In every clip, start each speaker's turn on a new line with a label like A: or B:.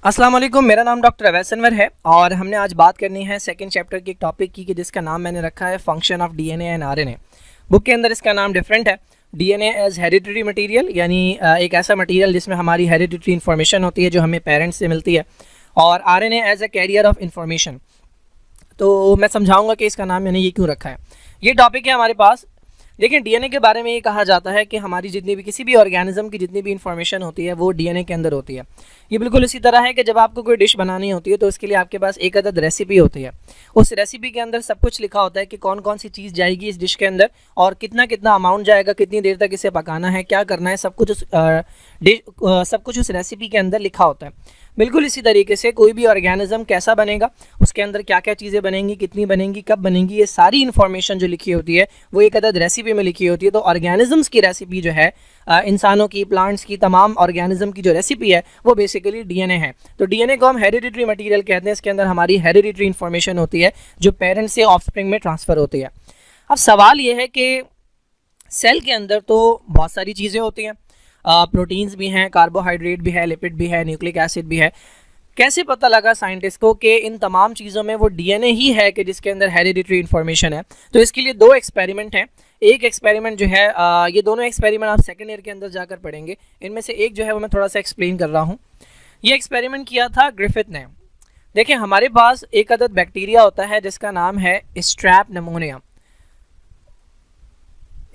A: अस्सलाम वालेकुम, मेरा नाम डॉक्टर अवैस अनवर है और हमने आज बात करनी है सेकंड चैप्टर के एक टॉपिक की, जिसका नाम मैंने रखा है function of DNA and RNA. Book के अंदर इसका नाम डिफरेंट है, डीएनए एज हेरिडिटरी मटेरियल, यानी एक ऐसा मटेरियल जिसमें हमारी हेरिडिटरी इन्फॉर्मेशन होती है जो हमें पेरेंट्स से मिलती है, और RNA as a carrier of information. तो मैं समझाऊंगा कि इसका नाम मैंने ये क्यों रखा है। ये टॉपिक है हमारे पास। देखिए, डीएनए के बारे में ये कहा जाता है कि हमारी जितनी भी किसी भी ऑर्गेनिज्म की जितनी भी इन्फॉर्मेशन होती है वो डीएनए के अंदर होती है। ये बिल्कुल इसी तरह है कि जब आपको कोई डिश बनानी होती है तो उसके लिए आपके पास एक अदद रेसिपी होती है। उस रेसिपी के अंदर सब कुछ लिखा होता है कि कौन कौन सी चीज़ जाएगी इस डिश के अंदर और कितना कितना अमाउंट जाएगा, कितनी देर तक इसे पकाना है, क्या करना है, सब कुछ उस रेसिपी के अंदर लिखा होता है। बिल्कुल इसी तरीके से कोई भी ऑर्गेनिज्म कैसा बनेगा, उसके अंदर क्या क्या चीज़ें बनेंगी, कितनी बनेंगी, कब बनेंगी, ये सारी इन्फॉर्मेशन जो लिखी होती है वो एक अदद रेसिपी में लिखी होती है। तो ऑर्गेनिजम्स की रेसिपी जो है, इंसानों की, प्लांट्स की, तमाम ऑर्गेनिज्म की जो रेसिपी है वो बेसिकली डीएनए है। तो डीएनए को हम हेरिडिटरी मटेरियल कहते हैं। इसके अंदर हमारी हेरिडिटरी इन्फॉर्मेशन होती है जो पेरेंट्स से ऑफस्प्रिंग में ट्रांसफ़र होती है। अब सवाल ये है कि सेल के अंदर तो बहुत सारी चीज़ें होती हैं, प्रोटीन्स भी हैं, कार्बोहाइड्रेट भी है, लिपिड भी है, न्यूक्लिक एसिड भी है। कैसे पता लगा साइंटिस्ट को कि इन तमाम चीज़ों में वो डीएनए ही है कि जिसके अंदर हेरिडिटरी इन्फॉर्मेशन है? तो इसके लिए दो एक्सपेरिमेंट हैं। एक एक्सपेरिमेंट जो है, ये दोनों एक्सपेरिमेंट आप सेकेंड ईयर के अंदर जाकर पढ़ेंगे। इनमें से एक जो है वो मैं थोड़ा सा एक्सप्लेन कर रहा हूँ। ये एक्सपेरिमेंट किया था ग्रिफिथ ने। देखिए, हमारे पास एक अदद बैक्टीरिया होता है जिसका नाम है स्ट्रैप नमोनिया।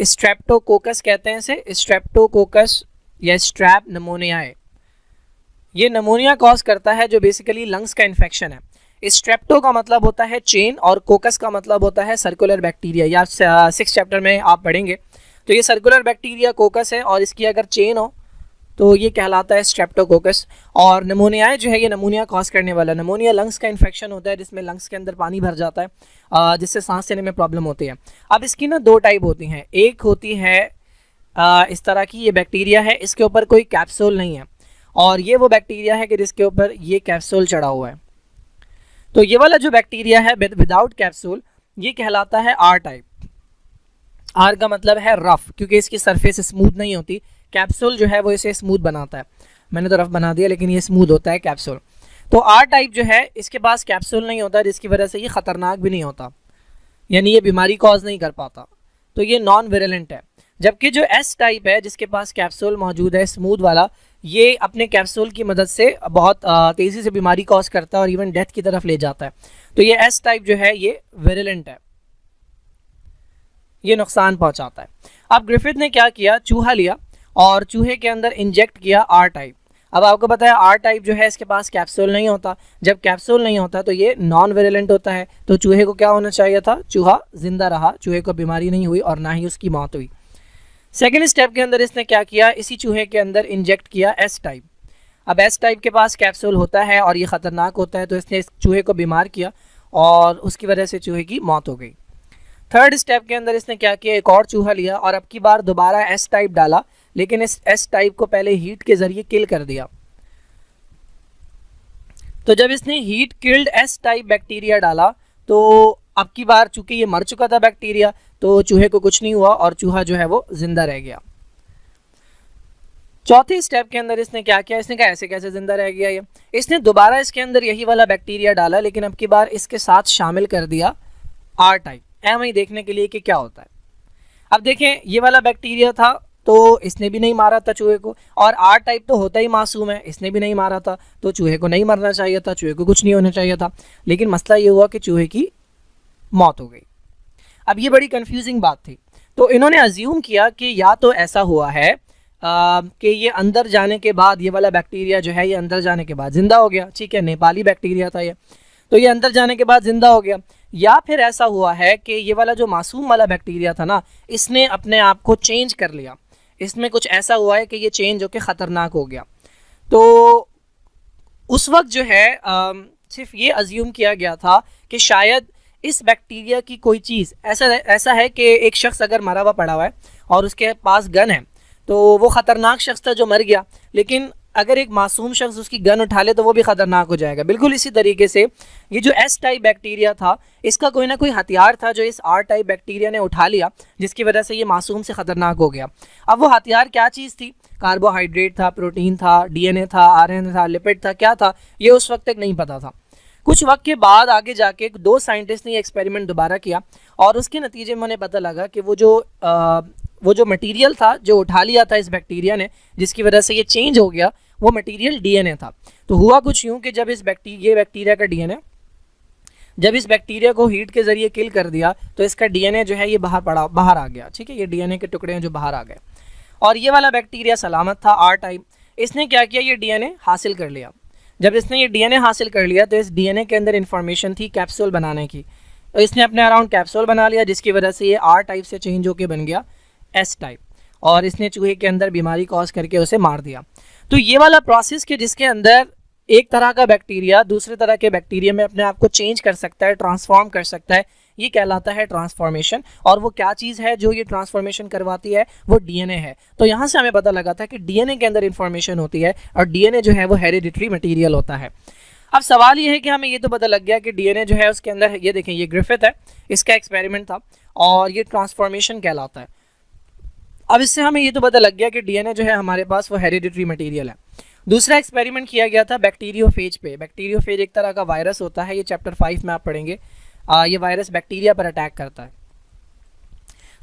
A: स्ट्रेप्टोकोकस कहते हैं इसे, स्ट्रेप्टोकोकस या स्ट्रैप नमोनियाए। ये नमोनिया कॉज करता है जो बेसिकली लंग्स का इन्फेक्शन है। स्ट्रेप्टो का मतलब होता है चेन और कोकस का मतलब होता है सर्कुलर बैक्टीरिया, या 6 चैप्टर में आप पढ़ेंगे। तो ये सर्कुलर बैक्टीरिया कोकस है और इसकी अगर चेन हो तो ये कहलाता है स्ट्रेप्टोकोकस। और नमोनिया जो है ये नमोनिया कॉज करने वाला, नमोनिया लंग्स का इन्फेक्शन होता है जिसमें लंग्स के अंदर पानी भर जाता है, जिससे सांस लेने में प्रॉब्लम होती है। अब इसकी ना दो टाइप होती हैं। एक होती है इस तरह की, ये बैक्टीरिया है, इसके ऊपर कोई कैप्सूल नहीं है, और ये वो बैक्टीरिया है कि जिसके ऊपर ये कैप्सूल चढ़ा हुआ है। तो ये वाला जो बैक्टीरिया है विदाउट कैप्सूल, ये कहलाता है आर टाइप। आर का मतलब है रफ, क्योंकि इसकी सरफेस स्मूथ नहीं होती। कैप्सूल जो है वो इसे स्मूथ बनाता है। मैंने तो रफ बना दिया, लेकिन ये स्मूथ होता है कैप्सूल। तो आर टाइप जो है इसके पास कैप्सूल नहीं होता, जिसकी वजह से ये ख़तरनाक भी नहीं होता, यानी ये बीमारी कॉज नहीं कर पाता। तो ये नॉन विरेलेंट है। जबकि जो एस टाइप है जिसके पास कैप्सूल मौजूद है, स्मूथ वाला, ये अपने कैप्सूल की मदद से बहुत तेज़ी से बीमारी कॉज करता है और इवन डेथ की तरफ ले जाता है। तो ये एस टाइप जो है ये विरेलेंट है, ये नुकसान पहुंचाता है। अब ग्रिफिथ ने क्या किया, चूहा लिया और चूहे के अंदर इंजेक्ट किया आर टाइप। अब आपको पता है आर टाइप जो है इसके पास कैप्सूल नहीं होता। जब कैप्सूल नहीं होता तो ये नॉन विरेलेंट होता है। तो चूहे को क्या होना चाहिए था, चूहा जिंदा रहा, चूहे को बीमारी नहीं हुई और ना ही उसकी मौत हुई। सेकेंड स्टेप के अंदर इसने क्या किया, इसी चूहे के अंदर इंजेक्ट किया एस टाइप। अब एस टाइप के पास कैप्सूल होता है और ये ख़तरनाक होता है, तो इसने इस चूहे को बीमार किया और उसकी वजह से चूहे की मौत हो गई। थर्ड स्टेप के अंदर इसने क्या किया, एक और चूहा लिया और अब की बार दोबारा एस टाइप डाला, लेकिन इस एस टाइप को पहले हीट के ज़रिए किल कर दिया। तो जब इसने heat killed S type bacteria डाला तो अब की बार चूंकि ये मर चुका था बैक्टीरिया, तो चूहे को कुछ नहीं हुआ और चूहा जो है वो जिंदा रह गया। चौथे स्टेप के अंदर इसने क्या किया, इसने कहा ऐसे कैसे जिंदा रह गया ये। इसने दोबारा इसके अंदर यही वाला बैक्टीरिया डाला, लेकिन अब की बार इसके साथ शामिल कर दिया आर टाइप, वही देखने के लिए कि क्या होता है। अब देखें, ये वाला बैक्टीरिया था तो इसने भी नहीं मारा था चूहे को, और आर टाइप तो होता ही मासूम है, इसने भी नहीं मारा था, तो चूहे को नहीं मरना चाहिए था, चूहे को कुछ नहीं होना चाहिए था। लेकिन मसला ये हुआ कि चूहे की मौत हो गई। अब ये बड़ी कंफ्यूजिंग बात थी। तो इन्होंने अज्यूम किया कि या तो ऐसा हुआ है कि ये अंदर जाने के बाद, ये वाला बैक्टीरिया जो है ये अंदर जाने के बाद जिंदा हो गया, ठीक है, नेपाली बैक्टीरिया था ये, तो ये अंदर जाने के बाद जिंदा हो गया। या फिर ऐसा हुआ है कि ये वाला जो मासूम वाला बैक्टीरिया था ना, इसने अपने आप को चेंज कर लिया, इसमें कुछ ऐसा हुआ है कि ये चेंज होकर ख़तरनाक हो गया। तो उस वक्त जो है सिर्फ ये अज्यूम किया गया था कि शायद इस बैक्टीरिया की कोई चीज़ ऐसा है कि एक शख्स अगर मरा हुआ पड़ा हुआ है और उसके पास गन है, तो वो ख़तरनाक शख्स था जो मर गया, लेकिन अगर एक मासूम शख्स उसकी गन उठा ले तो वो भी ख़तरनाक हो जाएगा। बिल्कुल इसी तरीके से ये जो एस टाइप बैक्टीरिया था, इसका कोई ना कोई हथियार था जो इस आर टाइप बैक्टीरिया ने उठा लिया, जिसकी वजह से ये मासूम से ख़तरनाक हो गया। अब वो हथियार क्या चीज़ थी, कार्बोहाइड्रेट था, प्रोटीन था, डीएनए था, आरएनए था, लिपिड था, क्या था, ये उस वक्त तक नहीं पता था। कुछ वक्त के बाद आगे जाके 2 साइंटिस्ट ने ये एक्सपेरिमेंट दोबारा किया और उसके नतीजे में उन्हें पता लगा कि वो जो मटेरियल था जो उठा लिया था इस बैक्टीरिया ने, जिसकी वजह से ये चेंज हो गया, वो मटेरियल डीएनए था। तो हुआ कुछ यूँ कि जब इस बैक्टीरिया का डीएनए, जब इस बैक्टीरिया को हीट के जरिए किल कर दिया तो इसका डीएनए जो है ये बाहर आ गया। ठीक है, ये डीएनए के टुकड़े हैं जो बाहर आ गए और ये वाला बैक्टीरिया सलामत था, आर टाइप। इसने क्या किया, ये डीएनए हासिल कर लिया। जब इसने ये डीएनए हासिल कर लिया तो इस डीएनए के अंदर इंफॉर्मेशन थी कैप्सूल बनाने की, तो इसने अपने अराउंड कैप्सूल बना लिया, जिसकी वजह से ये आर टाइप से चेंज होकर बन गया एस टाइप और इसने चूहे के अंदर बीमारी कॉज करके उसे मार दिया। तो ये वाला प्रोसेस कि जिसके अंदर एक तरह का बैक्टीरिया दूसरे तरह के बैक्टीरिया में अपने आप को चेंज कर सकता है, ट्रांसफॉर्म कर सकता है, ये कहलाता है ट्रांसफॉर्मेशन। और वो क्या चीज़ है जो ये ट्रांसफॉर्मेशन करवाती है, वो डीएनए है। तो यहाँ से हमें पता लगा था कि डीएनए के अंदर इंफॉर्मेशन होती है और डीएनए जो है वो हेरिडिटरी मटेरियल होता है। अब सवाल ये है कि हमें ये तो पता लग गया कि डीएनए जो है उसके अंदर, ये देखें ये ग्रिफिथ है, इसका एक्सपेरिमेंट था और ये ट्रांसफॉर्मेशन कहलाता है। अब इससे हमें ये तो पता लग गया कि डीएनए जो है हमारे पास वो हेरिडिटरी मटेरियल है। दूसरा एक्सपेरिमेंट किया गया था बैक्टीरियोफेज पे। बैक्टीरियोफेज एक तरह का वायरस होता है, ये चैप्टर 5 में आप पढ़ेंगे। ये वायरस बैक्टीरिया पर अटैक करता है।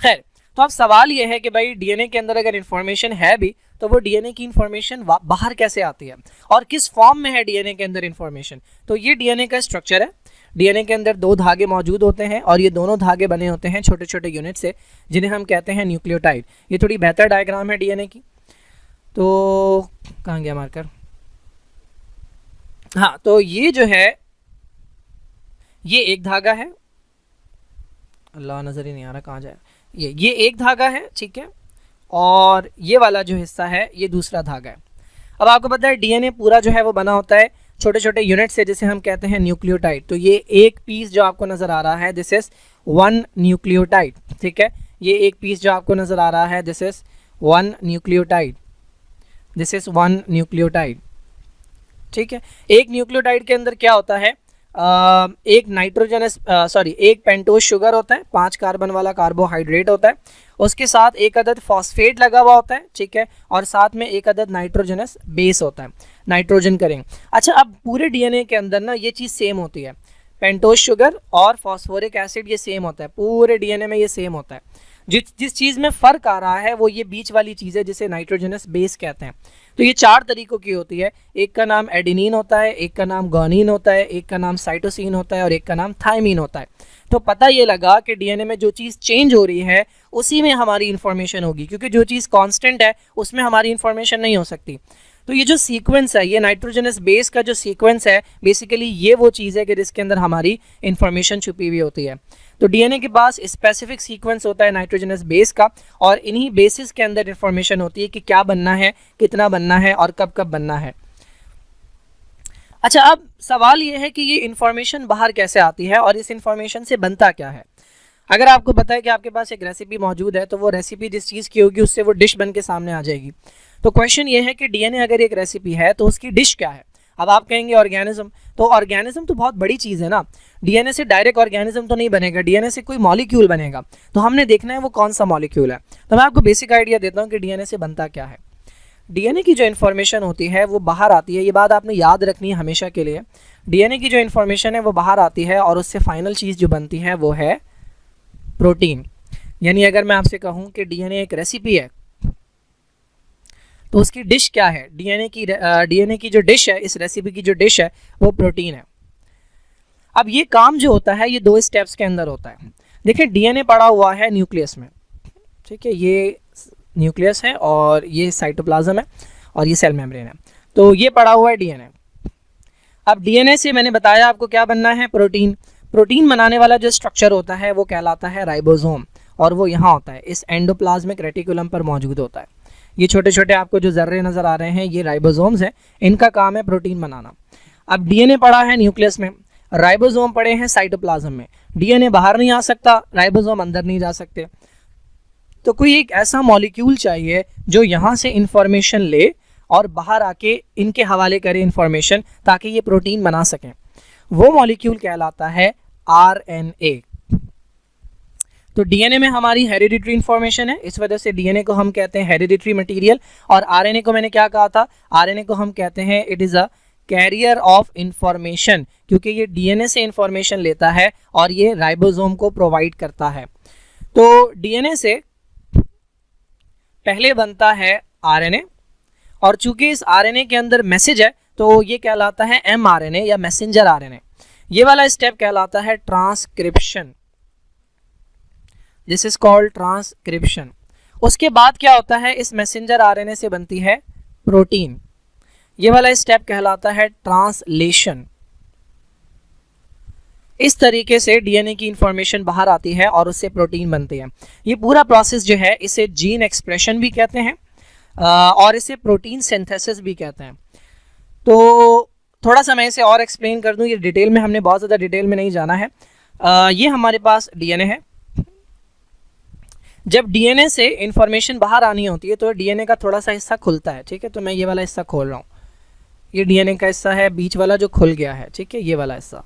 A: खैर, तो अब सवाल ये है कि भाई डीएनए के अंदर अगर इन्फॉर्मेशन है भी तो वो डीएनए की इन्फॉर्मेशन बाहर कैसे आती है और किस फॉर्म में है डीएनए के अंदर इन्फॉर्मेशन। तो ये डीएनए का स्ट्रक्चर है। डीएनए के अंदर 2 धागे मौजूद होते हैं और ये दोनों धागे बने होते हैं छोटे छोटे यूनिट से, जिन्हें हम कहते हैं न्यूक्लियोटाइड। ये थोड़ी बेहतर डायग्राम है डीएनए की। तो कहाँ गया मार्कर? हाँ, तो ये जो है ये एक धागा है, अल्लाह नज़र ही नहीं आ रहा कहाँ जाए, ये एक धागा है, ठीक है, और ये वाला जो हिस्सा है ये दूसरा धागा है। अब आपको पता है डीएनए पूरा जो है वो बना होता है छोटे छोटे यूनिट से, जिसे हम कहते हैं न्यूक्लियोटाइड। तो ये एक पीस जो आपको नज़र आ रहा है, दिस इज़ 1 न्यूक्लियोटाइड। ठीक है, ये एक पीस जो आपको नज़र आ रहा है, this is 1 nucleotide, this is 1 nucleotide. ठीक है, एक न्यूक्लियोटाइड के अंदर क्या होता है, एक एक पेंटोज शुगर होता है, 5 कार्बन वाला कार्बोहाइड्रेट होता है, उसके साथ एक अदद फॉस्फेट लगा हुआ होता है, ठीक है, और साथ में एक अदद नाइट्रोजनस बेस होता है, नाइट्रोजन का रिंग। अच्छा, अब पूरे डीएनए के अंदर ना ये चीज़ सेम होती है, पेंटोज शुगर और फॉस्फोरिक एसिड ये सेम होता है, पूरे डीएनए में ये सेम होता है। जिस चीज़ में फ़र्क आ रहा है वो ये बीच वाली चीज़ है जिसे नाइट्रोजनस बेस कहते हैं। तो ये 4 तरीक़ों की होती है, एक का नाम एडेनिन होता है, एक का नाम गुआनिन होता है, एक का नाम साइटोसिन होता है और एक का नाम थायमीन होता है। तो पता ये लगा कि डीएनए में जो चीज़ चेंज हो रही है उसी में हमारी इन्फॉर्मेशन होगी, क्योंकि जो चीज़ कांस्टेंट है उसमें हमारी इन्फॉर्मेशन नहीं हो सकती। तो ये जो सीक्वेंस है, ये नाइट्रोजनस बेस का जो सीक्वेंस है, बेसिकली ये वो चीज़ है कि जिसके अंदर हमारी इन्फॉर्मेशन छुपी हुई होती है। तो डीएनए के पास स्पेसिफिक सीक्वेंस होता है नाइट्रोजनस बेस का, और इन्हीं बेसिस के अंदर इन्फॉर्मेशन होती है कि क्या बनना है, कितना बनना है और कब कब बनना है। अच्छा, अब सवाल ये है कि ये इन्फॉर्मेशन बाहर कैसे आती है और इस इन्फॉर्मेशन से बनता क्या है। अगर आपको पता है कि आपके पास एक रेसिपी मौजूद है तो वो रेसिपी जिस चीज़ की होगी उससे वो डिश बन के सामने आ जाएगी। तो क्वेश्चन ये है कि डीएनए अगर एक रेसिपी है तो उसकी डिश क्या है। अब आप कहेंगे ऑर्गेनिज्म, तो ऑर्गेनिज्म तो बहुत बड़ी चीज़ है ना, डीएनए से डायरेक्ट ऑर्गेनिज्म तो नहीं बनेगा, डीएनए से कोई मॉलिक्यूल बनेगा। तो हमने देखना है वो कौन सा मॉलिक्यूल है। तो मैं आपको बेसिक आइडिया देता हूँ कि डीएनए से बनता क्या है। डीएनए की जो इन्फॉर्मेशन होती है वो बाहर आती है, ये बात आपने याद रखनी है हमेशा के लिए। डीएनए की जो इन्फॉर्मेशन है वो बाहर आती है और उससे फाइनल चीज़ जो बनती है वो है प्रोटीन। यानी अगर मैं आपसे कहूँ कि डीएनए एक रेसिपी है तो उसकी डिश क्या है, डीएनए की जो डिश है, इस रेसिपी की जो डिश है वो प्रोटीन है। अब ये काम जो होता है ये 2 स्टेप्स के अंदर होता है। देखिए, डीएनए पड़ा हुआ है न्यूक्लियस में, ठीक है, ये न्यूक्लियस है और ये साइटोप्लाज्म है और ये सेल मेम्ब्रेन है। तो ये पड़ा हुआ है डीएनए। अब डीएनए से मैंने बताया आपको क्या बनना है, प्रोटीन। प्रोटीन बनाने वाला जो स्ट्रक्चर होता है वो कहलाता है राइबोसोम, और वो यहाँ होता है, इस एंडोप्लाज्मिक रेटिकुलम पर मौजूद होता है। ये छोटे छोटे आपको जो जर्रे नज़र आ रहे हैं ये राइबोसोम्स हैं, इनका काम है प्रोटीन बनाना। अब डीएनए पड़ा है न्यूक्लियस में, राइबोसोम पड़े हैं साइटोप्लाज्म में। डीएनए बाहर नहीं आ सकता, राइबोसोम अंदर नहीं जा सकते। तो कोई एक ऐसा मॉलिक्यूल चाहिए जो यहाँ से इंफॉर्मेशन ले और बाहर आके इनके हवाले करे इंफॉर्मेशन, ताकि ये प्रोटीन बना सकें। वो मॉलिक्यूल कहलाता है आरएनए। तो डीएनए में हमारी हेरिडिटरी इंफॉर्मेशन है, इस वजह से डीएनए को हम कहते हैं हेरिडिटरी मटेरियल। और आरएनए को मैंने क्या कहा था, आरएनए को हम कहते हैं it is a carrier of information, क्योंकि ये डीएनए से इंफॉर्मेशन लेता है और ये राइबोसोम को प्रोवाइड करता है। तो डीएनए से पहले बनता है आरएनए, और चूंकि इस आरएनए के अंदर मैसेज है तो ये कहलाता है एमआरएनए या मैसेंजर आरएनए। ये वाला स्टेप कहलाता है transcription, this is called transcription. उसके बाद क्या होता है, इस मैसेंजर आरएनए से बनती है प्रोटीन, ये वाला स्टेप कहलाता है ट्रांसलेशन। इस तरीके से डीएनए की इंफॉर्मेशन बाहर आती है और उससे प्रोटीन बनती है। ये पूरा प्रोसेस जो है इसे जीन एक्सप्रेशन भी कहते हैं और इसे प्रोटीन सिंथेसिस भी कहते हैं। तो थोड़ा सा मैं इसे और एक्सप्लेन कर दूं, ये डिटेल में हमने बहुत ज़्यादा डिटेल में नहीं जाना है। ये हमारे पास डीएनए है। जब डीएनए से इंफॉर्मेशन बाहर आनी होती है तो डीएनए का थोड़ा सा हिस्सा खुलता है, ठीक है। तो मैं ये वाला हिस्सा खोल रहा हूँ, ये डीएनए का हिस्सा है, बीच वाला जो खुल गया है, ठीक है, ये वाला हिस्सा।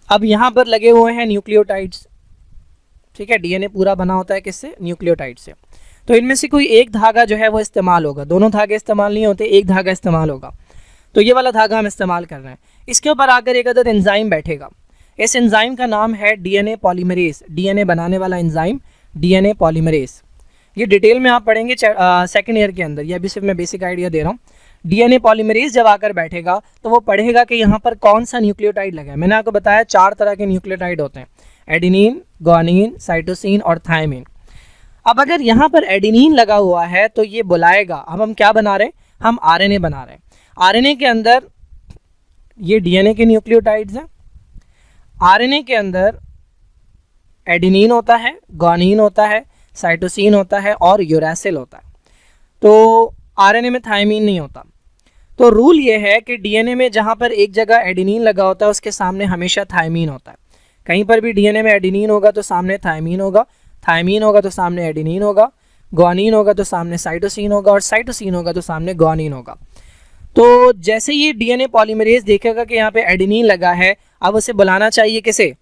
A: अब यहाँ पर लगे हुए हैं न्यूक्लियोटाइड्स, ठीक है। डीएनए पूरा बना होता है किससे, न्यूक्लियोटाइड से। तो इनमें से कोई एक धागा जो है वो इस्तेमाल होगा, दोनों धागे इस्तेमाल नहीं होते, एक धागा इस्तेमाल होगा। तो ये वाला धागा हम इस्तेमाल कर रहे हैं। इसके ऊपर आकर एक अदद एंजाइम बैठेगा, इस एंजाइम का नाम है डीएनए पॉलीमरेज, डीएनए बनाने वाला एंजाइम डीएनए पॉलीमरेज। ये डिटेल में आप पढ़ेंगे सेकंड ईयर के अंदर, ये अभी सिर्फ मैं बेसिक आइडिया दे रहा हूँ। डीएनए पॉलीमरेज जब आकर बैठेगा तो वो पढ़ेगा कि यहाँ पर कौन सा न्यूक्लियोटाइड लगा है। मैंने आपको बताया 4 तरह के न्यूक्लियोटाइड होते हैं, एडेनिन, गुआनिन, साइटोसिन और थायमिन। अब अगर यहाँ पर एडेनिन लगा हुआ है तो ये बुलाएगा, अब हम क्या बना रहे हैं, हम आरएनए बना रहे हैं। आरएनए के अंदर ये डीएनए के न्यूक्लियोटाइड्स हैं, आरएनए के अंदर एडेनिन होता है, गुआनिन होता है, साइटोसिन होता है और यूरेसिल होता है। तो आरएनए में थायमिन नहीं होता। तो रूल ये है कि डीएनए में जहाँ पर एक जगह एडेनिन लगा होता है उसके सामने हमेशा थायमिन होता है। कहीं पर भी डीएनए में एडेनिन होगा तो सामने थायमिन होगा, थायमिन होगा तो सामने एडेनिन होगा, गुआनिन होगा तो सामने साइटोसिन होगा और साइटोसिन होगा तो सामने गुआनिन होगा। तो जैसे ये डीएनए पॉलीमरेज देखेगा कि यहाँ पे एडेनिन लगा है, अब उसे बुलाना चाहिए किसे,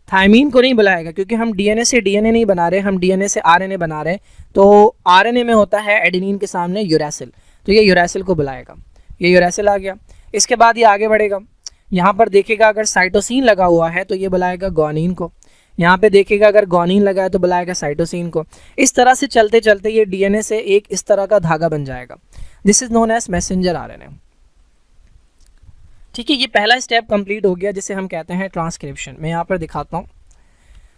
A: थायमिन को नहीं बुलाएगा, क्योंकि हम डीएनए से डीएनए नहीं बना रहे, हम डीएनए से आरएनए बना रहे हैं। तो आरएनए में होता है एडेनिन के सामने यूरेसिल, तो ये यूरेसिल को बुलाएगा। ये यूरेसिल आ गया। इसके बाद ये आगे बढ़ेगा, यहाँ पर देखेगा अगर साइटोसिन लगा हुआ है तो ये बुलाएगा गुआनिन को, यहाँ पे देखेगा अगर गुआनिन लगा है तो बुलाएगा साइटोसिन को। इस तरह से चलते चलते ये डीएनए से एक इस तरह का धागा बन जाएगा। This is known as messenger RNA, ठीक है। ये पहला स्टेप कंप्लीट हो गया जिसे हम कहते हैं ट्रांसक्रिप्शन। मैं यहाँ पर दिखाता हूँ,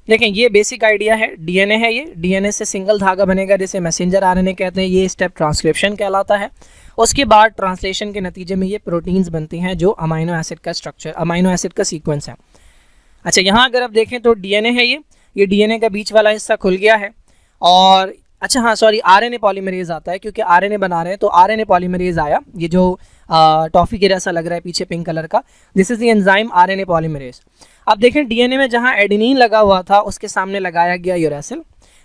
A: देखें ये बेसिक आइडिया है, डीएनए है, ये डीएनए से सिंगल धागा बनेगा जिसे मैसेंजर आरएनए कहते हैं। ये स्टेप ट्रांसक्रिप्शन कहलाता है। उसके बाद ट्रांसलेशन के नतीजे में ये प्रोटीन्स बनती हैं जो अमाइनो एसिड का स्ट्रक्चर, अमाइनो एसिड का सीक्वेंस है। अच्छा, यहाँ अगर आप देखें तो डीएनए है, ये डीएनए का बीच वाला हिस्सा खुल गया है। और अच्छा हाँ सॉरी, आरएनए पॉलीमरेज आता है, क्योंकि आरएनए बना रहे हैं तो आरएनए पॉलीमरेज आया। ये जो टॉफी के जैसा लग रहा है पीछे पिंक कलर का, this is the enzyme RNA polymerase. अब देखें डीएनए में जहाँ एडेनिन लगा हुआ था उसके सामने लगाया गया यूरेसिल,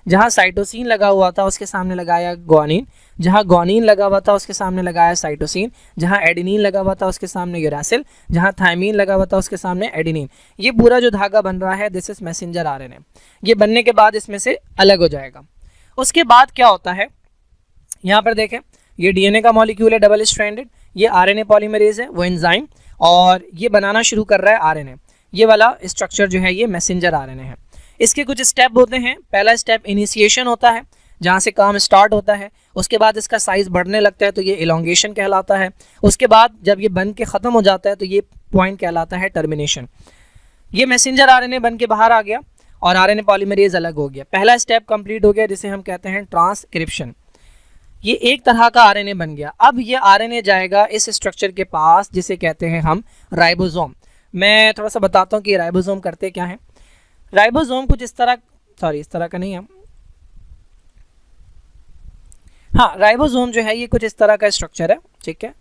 A: जहाँ साइटोसिन लगा हुआ था उसके सामने लगाया गुआनिन, जहाँ गुआनिन लगा हुआ था उसके सामने लगाया साइटोसिन, जहाँ एडेनिन लगा हुआ था उसके सामने यूरेसिल, जहाँ थायमिन लगा हुआ था उसके सामने एडेनिन। ये पूरा जो धागा बन रहा है दिस इज मैसेंजर आरएनए। ये बनने के बाद इसमें से अलग हो जाएगा। उसके बाद क्या होता है, यहाँ पर देखें ये डीएनए का मॉलिक्यूल है डबल स्ट्रैंडेड, ये आरएनए पॉलीमरेज है वो एंजाइम, और ये बनाना शुरू कर रहा है आरएनए। ये वाला स्ट्रक्चर जो है ये मैसेंजर आरएनए है। इसके कुछ स्टेप होते हैं। पहला स्टेप इनिशिएशन होता है, जहाँ से काम स्टार्ट होता है। उसके बाद इसका साइज बढ़ने लगता है तो ये इलोंगेशन कहलाता है। उसके बाद जब ये बन के ख़त्म हो जाता है तो ये पॉइंट कहलाता है टर्मिनेशन। ये मैसेंजर आरएनए बन के बाहर आ गया और आरएनए पॉलीमरेज अलग हो गया। पहला स्टेप कंप्लीट हो गया जिसे हम कहते हैं ट्रांसक्रिप्शन। ये एक तरह का आरएनए बन गया। अब ये आरएनए जाएगा इस स्ट्रक्चर के पास जिसे कहते हैं हम राइबोसोम। मैं थोड़ा सा बताता हूँ कि राइबोसोम करते क्या हैं। राइबोसोम कुछ इस तरह, सॉरी इस तरह का नहीं है, हाँ राइबोसोम जो है ये कुछ इस तरह का स्ट्रक्चर है, ठीक है।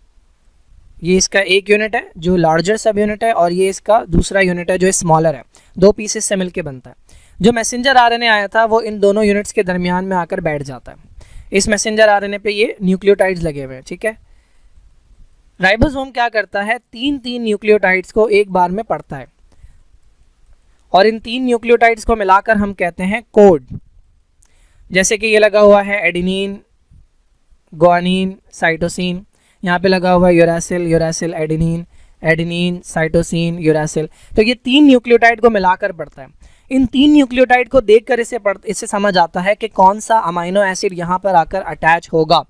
A: ये इसका एक यूनिट है जो लार्जर सब यूनिट है, और ये इसका दूसरा यूनिट है जो स्मॉलर है। 2 पीसेस से मिलके बनता है। जो मैसेंजर आरएनए आया था वो इन दोनों यूनिट्स के दरमियान में आकर बैठ जाता है। इस मैसेंजर आरएनए पे ये न्यूक्लियोटाइड्स लगे हुए हैं, ठीक है। राइबोसोम क्या करता है, 3 न्यूक्लियोटाइड्स को एक बार में पढ़ता है और इन 3 न्यूक्लियोटाइड्स को मिलाकर हम कहते हैं कोड। जैसे कि ये लगा हुआ है एडिनिन, ग्वानिन, साइटोसिन, यहाँ पे लगा हुआ है uracil, uracil adenine, adenine, cytosine, uracil. तो ये 3 न्यूक्लियोटाइड को मिलाकर पढ़ता है। इन 3 न्यूक्लियोटाइड को देखकर इससे समझ आता है कि कौन सा अमाइनो एसिड यहाँ पर आकर अटैच होगा।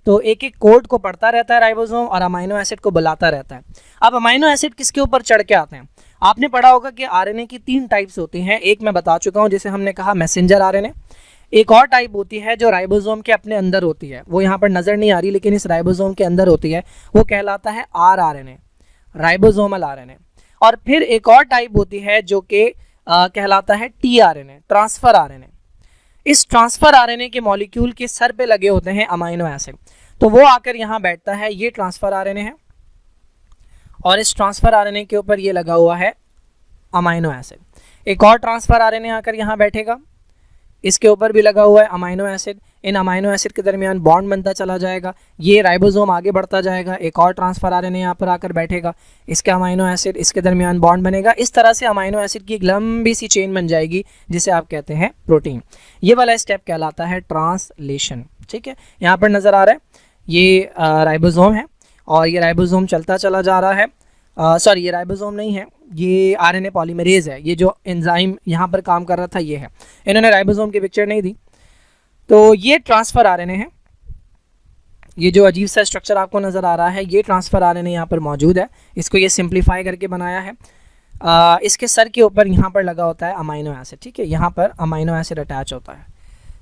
A: तो एक एक कोड को पढ़ता रहता है राइबोसोम और अमाइनो एसिड को बुलाता रहता है। अब अमाइनो एसिड किसके ऊपर चढ़ के आते हैं? आपने पढ़ा होगा कि आरएनए की 3 टाइप्स होती हैं। एक मैं बता चुका हूँ, जिसे हमने कहा मैसेंजर आरएनए। एक और टाइप होती है जो राइबोसोम के अपने अंदर होती है, वो यहाँ पर नज़र नहीं आ रही लेकिन इस राइबोसोम के अंदर होती है, वो कहलाता है आरआरएनए, राइबोसोमल आरएनए। और फिर एक और टाइप होती है जो कि कहलाता है टीआरएनए, ट्रांसफर आरएनए। इस ट्रांसफर आरएनए के मॉलिक्यूल के सर पे लगे होते हैं अमाइनो एसिड, तो वो आकर यहाँ बैठता है। ये ट्रांसफर आरएनए है और इस ट्रांसफर आरएनए के ऊपर ये लगा हुआ है अमाइनो एसिड। एक और ट्रांसफर आरएनए आकर यहाँ बैठेगा, इसके ऊपर भी लगा हुआ है अमाइनो एसिड। इन अमाइनो एसिड के दरमियान बॉन्ड बनता चला जाएगा, ये राइबोसोम आगे बढ़ता जाएगा। एक और ट्रांसफर आरएनए यहाँ पर आकर बैठेगा, इसके अमाइनो एसिड, इसके दरमियान बॉन्ड बनेगा। इस तरह से अमाइनो एसिड की एक लंबी सी चेन बन जाएगी जिसे आप कहते हैं प्रोटीन। ये वाला स्टेप कहलाता है ट्रांसलेशन। ठीक है, यहाँ पर नज़र आ रहा है ये राइबोसोम है और ये राइबोसोम चलता चला जा रहा है। सॉरी, ये राइबोसोम नहीं है, ये आरएनए पॉलीमरेज है। ये जो एंजाइम यहाँ पर काम कर रहा था ये है। इन्होंने राइबोसोम की पिक्चर नहीं दी। तो ये ट्रांसफर आरएनए है। ये जो अजीब सा स्ट्रक्चर आपको नज़र आ रहा है, ये ट्रांसफर आरएनए यहाँ पर मौजूद है। इसको ये सिंप्लीफाई करके बनाया है। इसके सर के ऊपर यहाँ पर लगा होता है अमाइनो एसिड। ठीक है, यहाँ पर अमाइनो एसिड अटैच होता है।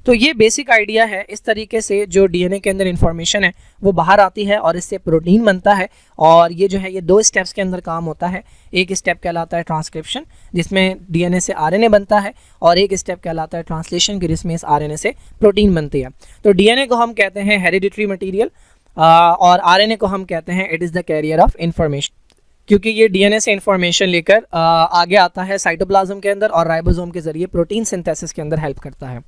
A: तो ये बेसिक आइडिया है। इस तरीके से जो डीएनए के अंदर इंफॉर्मेशन है वो बाहर आती है और इससे प्रोटीन बनता है। और ये जो है ये 2 स्टेप्स के अंदर काम होता है। एक स्टेप कहलाता है ट्रांसक्रिप्शन, जिसमें डीएनए से आरएनए बनता है, और एक स्टेप कहलाता है ट्रांसलेशन, जिसमें इस आरएनए से प्रोटीन बनती है। तो डीएनए को हम कहते हैं हेरिडिटरी मटीरियल और आरएनए को हम कहते हैं it is the carrier of information, क्योंकि ये डीएनए से इंफॉर्मेशन लेकर आगे आता है साइटोप्लाज्म के अंदर और राइबोसोम के जरिए प्रोटीन सिंथेसिस के अंदर हेल्प करता है।